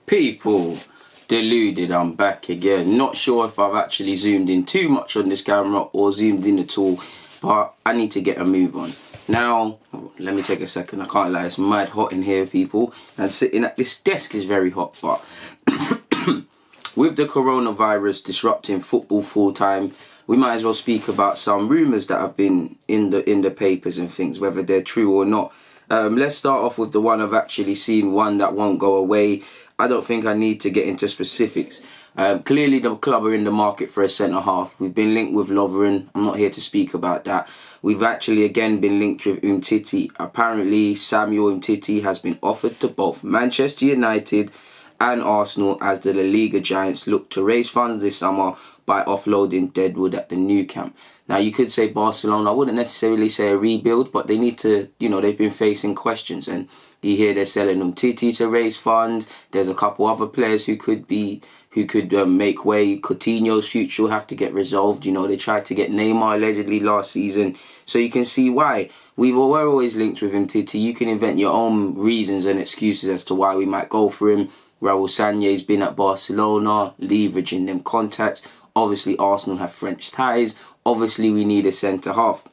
People, Deluded, I'm back again. Not sure if I've actually zoomed in too much on this camera or zoomed in at all, but I need to get a move on. Now, let me take a second. I can't lie, it's mad hot in here, people. And sitting at this desk is very hot, but with the coronavirus disrupting football full time, we might as well speak about some rumours that have been in the papers and things, whether they're true or not. Let's start off with the one I've actually seen, one that won't go away. I don't think I need to get into specifics. Clearly, the club are in the market for a centre-half. We've been linked with Lovren. I'm not here to speak about that. We've actually, again, been linked with Umtiti. Apparently, Samuel Umtiti has been offered to both Manchester United and Arsenal as the La Liga giants look to raise funds this summer by offloading Deadwood at the new camp. Now, you could say Barcelona. I wouldn't necessarily say a rebuild, but they need to, they've been facing questions. And you hear they're selling Umtiti to raise funds. There's a couple other players who could make way. Coutinho's future will have to get resolved. They tried to get Neymar allegedly last season. So you can see why. We're always linked with Umtiti. You can invent your own reasons and excuses as to why we might go for him. Raul Sanye's been at Barcelona, leveraging them contacts. Obviously, Arsenal have French ties. Obviously, we need a centre-half.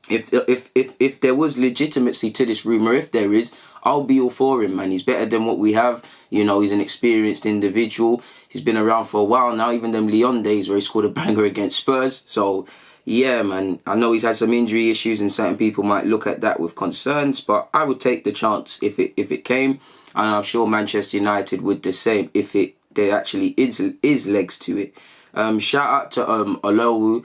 If there was legitimacy to this rumour, if there is, I'll be all for him, man. He's better than what we have. He's an experienced individual. He's been around for a while now, even them Lyon days where he scored a banger against Spurs. So, yeah, man. I know he's had some injury issues and certain people might look at that with concerns, but I would take the chance if it came. And I'm sure Manchester United would the same if there actually is legs to it. Shout out to Olowu,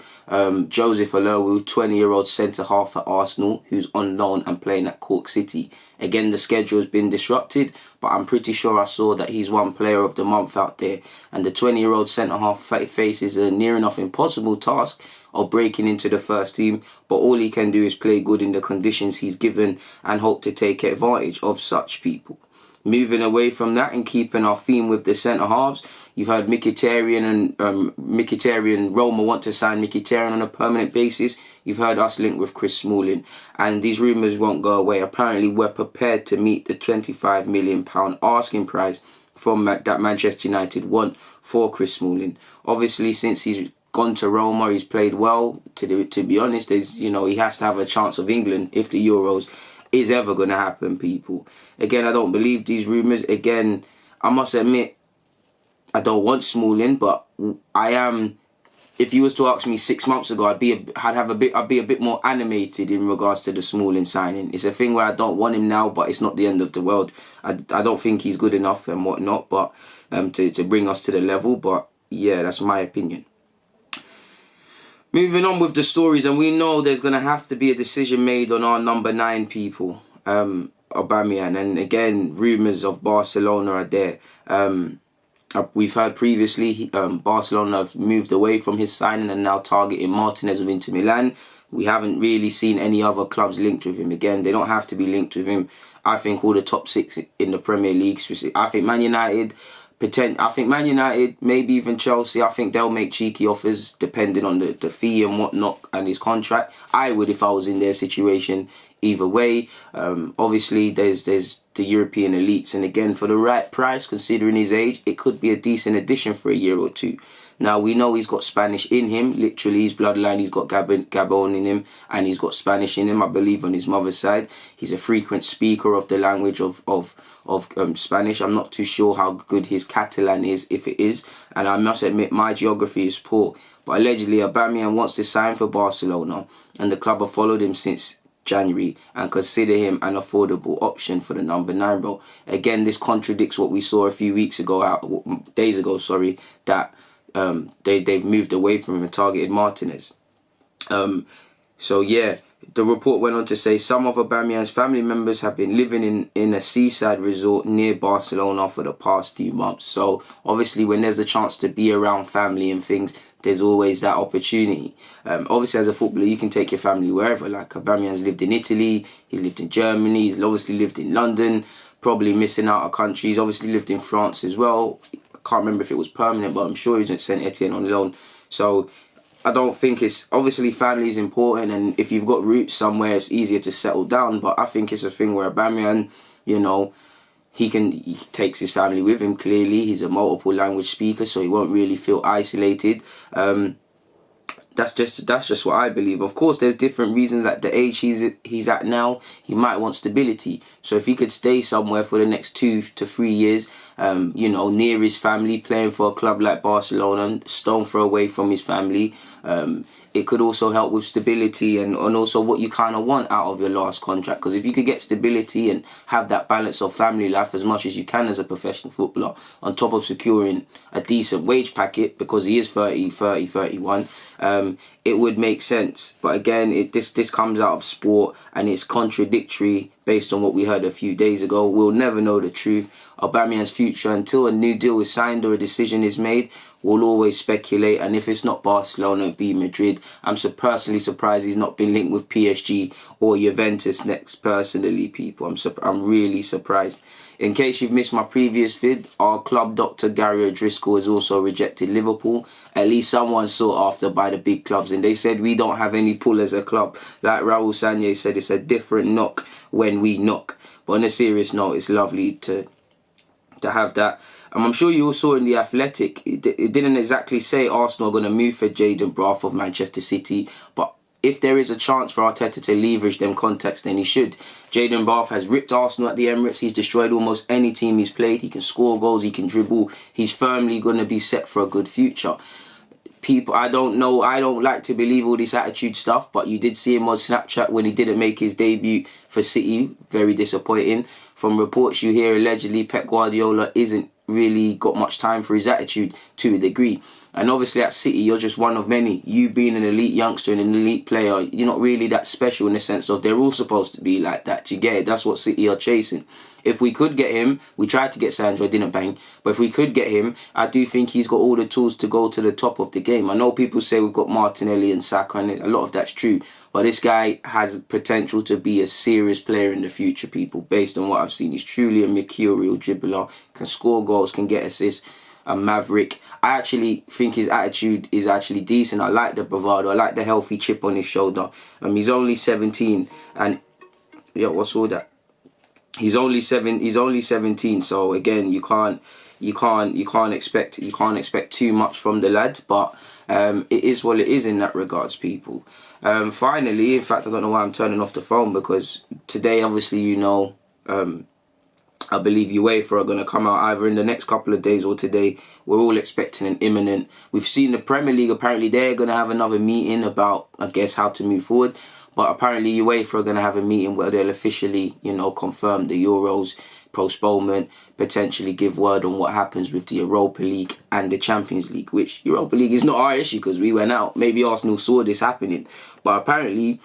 Joseph Olowu, 20-year-old centre-half at Arsenal, who's on loan and playing at Cork City. Again, the schedule has been disrupted, but I'm pretty sure I saw that he's one player of the month out there. And the 20-year-old centre-half faces a near enough impossible task of breaking into the first team, but all he can do is play good in the conditions he's given and hope to take advantage of such people. Moving away from that and keeping our theme with the centre-halves, you've heard Mkhitaryan and Roma want to sign Mkhitaryan on a permanent basis. You've heard us linked with Chris Smalling. And these rumours won't go away. Apparently, we're prepared to meet the £25 million asking price from that Manchester United want for Chris Smalling. Obviously, since he's gone to Roma, he's played well. To be honest, he has to have a chance of England if the Euros is ever going to happen, people. Again, I don't believe these rumours. Again, I must admit, I don't want Smalling, but I am. If you was to ask me 6 months ago, I'd be a bit more animated in regards to the Smalling signing. It's a thing where I don't want him now, but it's not the end of the world. I don't think he's good enough and whatnot, but to bring us to the level. But yeah, that's my opinion. Moving on with the stories, and we know there's going to have to be a decision made on our number 9 people, Aubameyang. And again, rumours of Barcelona are there. We've heard previously Barcelona have moved away from his signing and now targeting Martinez of Inter Milan. We haven't really seen any other clubs linked with him. Again, they don't have to be linked with him. I think all the top 6 in the Premier League, I think Man United, maybe even Chelsea, I think they'll make cheeky offers depending on the fee and whatnot and his contract. I would if I was in their situation either way. Obviously, there's the European elites. And again, for the right price, considering his age, it could be a decent addition for a year or two. Now, we know he's got Spanish in him. Literally, his bloodline, he's got Gabon in him. And he's got Spanish in him, I believe, on his mother's side. He's a frequent speaker of the language of Spanish. I'm not too sure how good his Catalan is, if it is. And I must admit, my geography is poor. But allegedly, Aubameyang wants to sign for Barcelona. And the club have followed him since January and consider him an affordable option for the number 9 role. Again, this contradicts what we saw a few days ago, that they've moved away from him and targeted Martinez. So yeah, the report went on to say some of Aubameyang's family members have been living in a seaside resort near Barcelona for the past few months. So obviously, when there's a chance to be around family and things, there's always that opportunity. Obviously, as a footballer, you can take your family wherever. Like Aubameyang's lived in Italy, he's lived in Germany, he's obviously lived in London, probably missing out a country. He's obviously lived in France as well. I can't remember if it was permanent, but I'm sure he was at Saint Etienne on loan. So I don't think it's... Obviously, family is important, and if you've got roots somewhere, it's easier to settle down. But I think it's a thing where Aubameyang, he takes his family with him. Clearly, he's a multiple language speaker, so he won't really feel isolated. That's just what I believe. Of course, there's different reasons. At the age he's at now, he might want stability. So if he could stay somewhere for the next 2 to 3 years, near his family, playing for a club like Barcelona, stone throw away from his family, it could also help with stability and also what you kind of want out of your last contract. Because if you could get stability and have that balance of family life as much as you can as a professional footballer, on top of securing a decent wage packet, because he is 31, it would make sense. But again, this comes out of sport, and it's contradictory based on what we heard a few days ago. We'll never know the truth. Aubameyang's future, until a new deal is signed or a decision is made, we'll always speculate. And if it's not Barcelona, it'll be Madrid. I'm personally surprised he's not been linked with PSG or Juventus next, personally, people. I'm really surprised. In case you've missed my previous vid, our club doctor Gary O'Driscoll has also rejected Liverpool. At least someone sought after by the big clubs, and they said we don't have any pull as a club. Like Raul Sanjay said, it's a different knock when we knock. But on a serious note, it's lovely to have that. I'm sure you all saw in The Athletic, it didn't exactly say Arsenal are going to move for Jayden Braaf of Manchester City, but if there is a chance for Arteta to leverage them contacts, then he should. Jayden Braaf has ripped Arsenal at the Emirates. He's destroyed almost any team he's played. He can score goals, he can dribble. He's firmly going to be set for a good future. People, I don't like to believe all this attitude stuff, but you did see him on Snapchat when he didn't make his debut for City. Very disappointing. From reports you hear, allegedly Pep Guardiola isn't really got much time for his attitude to a degree. And obviously at City, you're just one of many. You being an elite youngster and an elite player, you're not really that special in the sense of they're all supposed to be like that. You get it? That's what City are chasing. If we could get him, we tried to get Sandro, didn't bang. But if we could get him, I do think he's got all the tools to go to the top of the game. I know people say we've got Martinelli and Saka, and a lot of that's true. But this guy has potential to be a serious player in the future, people, based on what I've seen. He's truly a mercurial dribbler, can score goals, can get assists. A maverick. I actually think his attitude is actually decent. I like the bravado. I like the healthy chip on his shoulder. He's only 17, and yeah, what's all that? He's only 17. So again, you can't expect too much from the lad. But it is what it is in that regards, people. Finally, in fact, I don't know why I'm turning off the phone, because today, obviously, I believe UEFA are going to come out either in the next couple of days or today. We're all expecting an imminent. We've seen the Premier League, apparently they're going to have another meeting about, I guess, how to move forward. But apparently UEFA are going to have a meeting where they'll officially, confirm the Euros postponement, potentially give word on what happens with the Europa League and the Champions League, which Europa League is not our issue because we went out. Maybe Arsenal saw this happening. But apparently,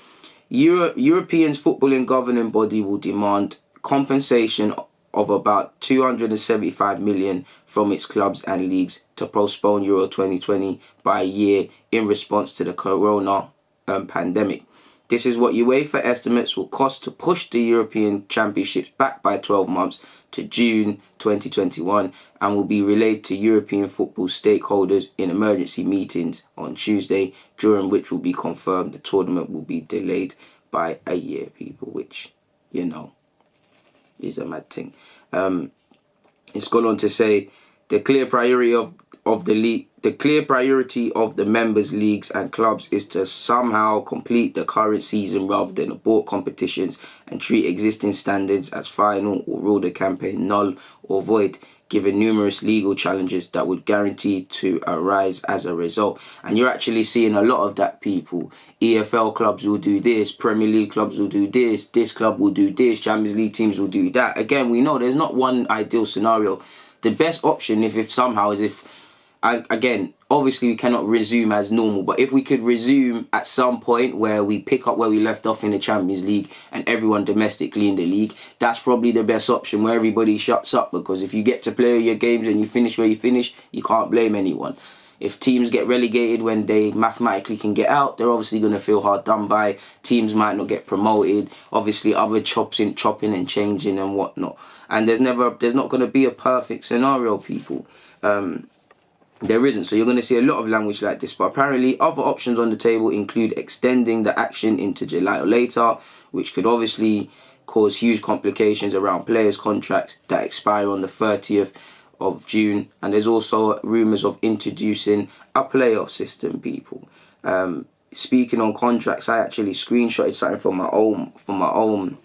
Europeans' footballing governing body will demand compensation of about 275 million from its clubs and leagues to postpone Euro 2020 by a year in response to the corona pandemic. This is what UEFA estimates will cost to push the European Championships back by 12 months to June 2021, and will be relayed to European football stakeholders in emergency meetings on Tuesday, during which will be confirmed the tournament will be delayed by a year, people, which, is a mad thing. It's gone on to say the clear priority of the league, the clear priority of the members, leagues and clubs is to somehow complete the current season rather than abort competitions and treat existing standards as final, or rule the campaign null or void, given numerous legal challenges that would guarantee to arise as a result. And you're actually seeing a lot of that, people. EFL clubs will do this, Premier League clubs will do this club will do this, Champions League teams will do that. Again, we know there's not one ideal scenario. The best option, if somehow, is if, again, obviously we cannot resume as normal, but if we could resume at some point where we pick up where we left off in the Champions League and everyone domestically in the league, that's probably the best option, where everybody shuts up, because if you get to play your games and you finish where you finish, you can't blame anyone. If teams get relegated when they mathematically can get out, they're obviously going to feel hard done by. Teams might not get promoted. Obviously, other chopping and changing and whatnot. And there's not going to be a perfect scenario, people. There isn't. So you're going to see a lot of language like this. But apparently, other options on the table include extending the action into July or later, which could obviously cause huge complications around players' contracts that expire on the 30th of June. And there's also rumours of introducing a playoff system, people. Speaking on contracts, I actually screenshotted something for my own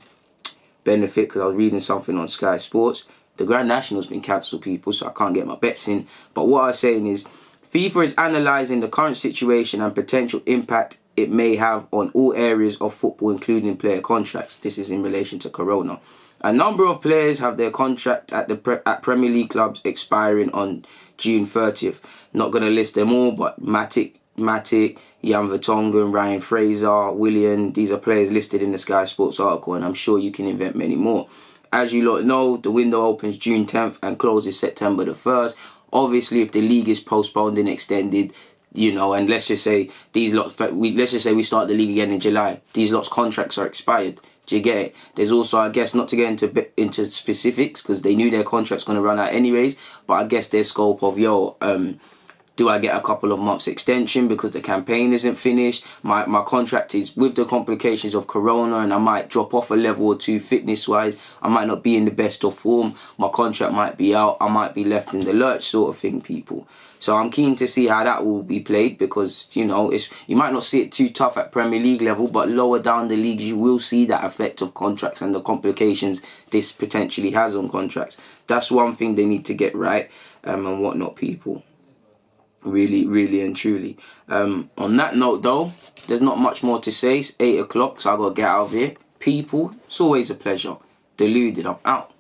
benefit because I was reading something on Sky Sports. The Grand National's been cancelled, people, so I can't get my bets in. But what I was saying is, FIFA is analysing the current situation and potential impact it may have on all areas of football, including player contracts. This is in relation to Corona. A number of players have their contract at Premier League clubs expiring on June 30th. Not going to list them all, but Matic, Jan Vertonghen, Ryan Fraser, Willian, these are players listed in the Sky Sports article, and I'm sure you can invent many more. As you lot know, the window opens June 10th and closes September the 1st. Obviously, if the league is postponed and extended, you know, and let's just say we start the league again in July, these lots' contracts are expired. Do you get it? There's also, I guess, not to get into specifics because they knew their contract's going to run out anyways, but I guess their scope of, do I get a couple of months extension because the campaign isn't finished? My contract is with the complications of Corona and I might drop off a level or two fitness-wise. I might not be in the best of form. My contract might be out. I might be left in the lurch sort of thing, people. So I'm keen to see how that will be played because, you know, you might not see it too tough at Premier League level, but lower down the leagues you will see that effect of contracts and the complications this potentially has on contracts. That's one thing they need to get right and whatnot, people. Really, really and truly. On that note, though, there's not much more to say. It's 8 o'clock, so I got to get out of here. People, it's always a pleasure. Deluded, I'm out.